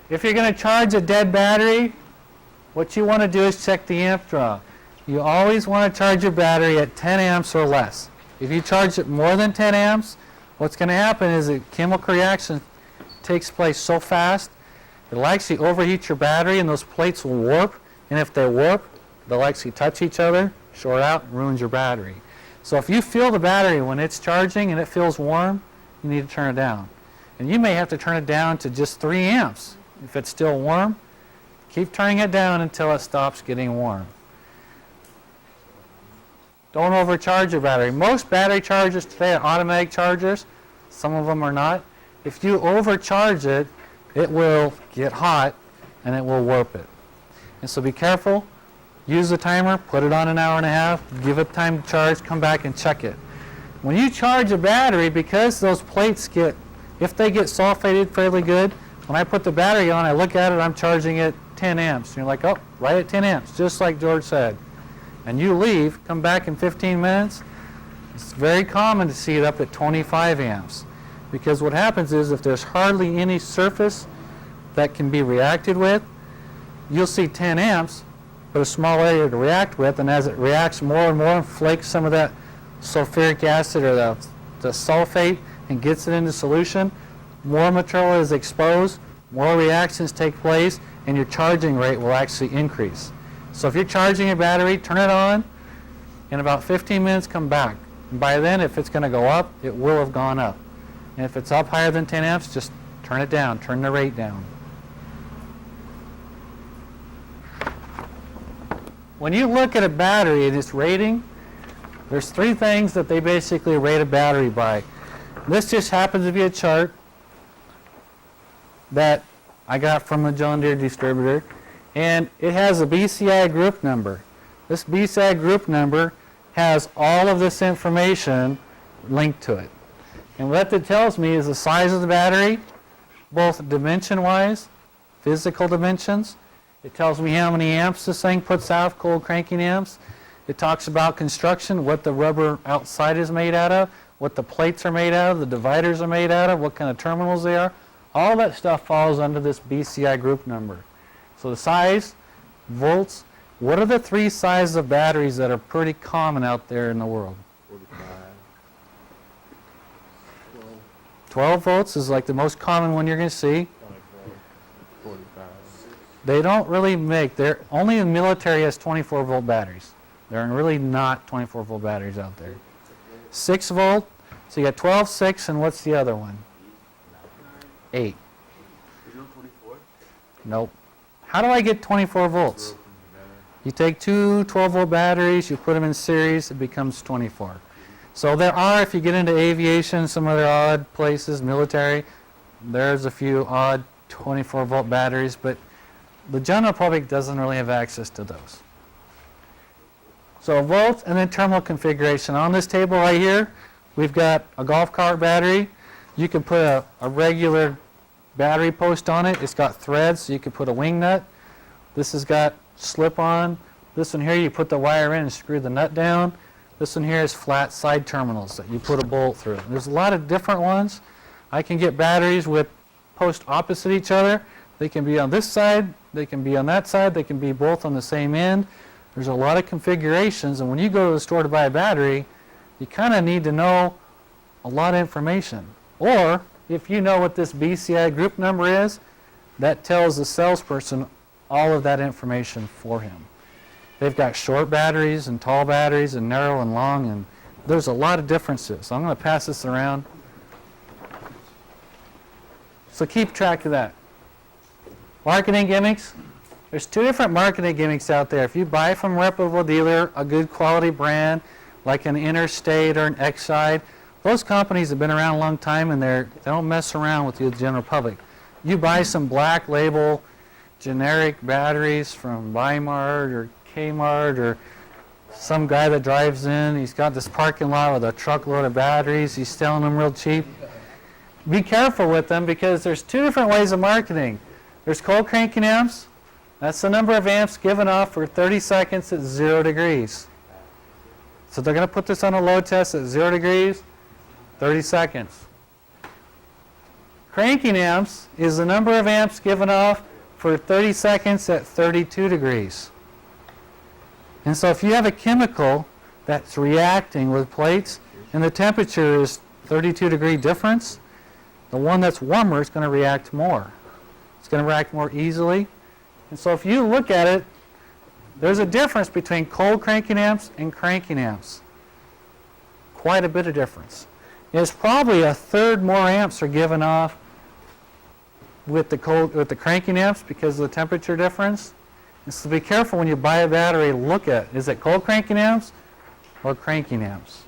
If you're going to charge a dead battery, what you want to do is check the amp draw. You always want to charge your battery at 10 amps or less. If you charge it more than 10 amps, what's going to happen is a chemical reaction takes place so fast, it'll actually overheat your battery and those plates will warp. And if they warp, they'll actually touch each other, short out, and ruins your battery. So if you feel the battery when it's charging and it feels warm, you need to turn it down. And you may have to turn it down to just 3 amps. If it's still warm, keep turning it down until it stops getting warm. Don't overcharge your battery. Most battery chargers today are automatic chargers. Some of them are not. If you overcharge it, it will get hot and it will warp it. And so be careful. Use the timer, put it on an hour and a half, give it time to charge, come back and check it. When you charge a battery, because those plates get, if they get sulfated fairly good, when I put the battery on, I look at it, I'm charging it 10 amps. And you're like, oh, right at 10 amps, just like George said. And you leave, come back in 15 minutes, it's very common to see it up at 25 amps. Because what happens is if there's hardly any surface that can be reacted with, you'll see 10 amps, but a small area to react with, and as it reacts more and more and flakes some of that sulfuric acid or the sulfate and gets it into solution, more material is exposed, more reactions take place, and your charging rate will actually increase. So if you're charging a battery, turn it on, in about 15 minutes come back. And by then, if it's going to go up, it will have gone up. And if it's up higher than 10 amps, just turn it down, turn the rate down. When you look at a battery and its rating, there's 3 things that they basically rate a battery by. This just happens to be a chart that I got from a John Deere distributor, and it has a BCI group number. This BCI group number has all of this information linked to it. And what that tells me is the size of the battery, both dimension-wise, physical dimensions. It tells me how many amps this thing puts out, cold cranking amps. It talks about construction, what the rubber outside is made out of, what the plates are made out of, the dividers are made out of, what kind of terminals they are. All that stuff falls under this BCI group number. So the size, volts, what are the 3 sizes of batteries that are pretty common out there in the world? 45. 12 volts is like the most common one you're going to see. 45. They don't really make, they're only the military has 24 volt batteries. There are really not 24 volt batteries out there. 6 volt, so you got 12, 6, and what's the other one? 8. Nope. How do I get 24 volts? You take 2 12 volt batteries, you put them in series, it becomes 24. So there are, if you get into aviation, some other odd places, military, there's a few odd 24 volt batteries, but the general public doesn't really have access to those. So volts and then terminal configuration. On this table right here, we've got a golf cart battery. You can put a regular battery post on it. It's got threads, so you can put a wing nut. This has got slip-on. This one here, you put the wire in and screw the nut down. This one here is flat side terminals that you put a bolt through. There's a lot of different ones. I can get batteries with posts opposite each other. They can be on this side, they can be on that side, they can be both on the same end. There's a lot of configurations, and when you go to the store to buy a battery, you kind of need to know a lot of information. Or, if you know what this BCI group number is, that tells the salesperson all of that information for him. They've got short batteries and tall batteries and narrow and long, and there's a lot of differences. So I'm going to pass this around. So keep track of that. Marketing gimmicks. There's 2 different marketing gimmicks out there. If you buy from a reputable dealer, a good quality brand, like an Interstate or an Exide, those companies have been around a long time and they don't mess around with the general public. You buy some black label generic batteries from Weimar or Kmart or some guy that drives in, he's got this parking lot with a truckload of batteries, he's selling them real cheap. Be careful with them because there's 2 different ways of marketing. There's cold cranking amps. That's the number of amps given off for 30 seconds at 0 degrees. So they're going to put this on a load test at 0 degrees, 30 seconds. Cranking amps is the number of amps given off for 30 seconds at 32 degrees. And so if you have a chemical that's reacting with plates and the temperature is 32-degree difference, the one that's warmer is going to react more. It's going to react more easily. And so if you look at it, there's a difference between cold cranking amps and cranking amps. Quite a bit of difference. It's probably a third more amps are given off with the cranking amps because of the temperature difference. And so be careful when you buy a battery, look at, is it cold cranking amps or cranking amps?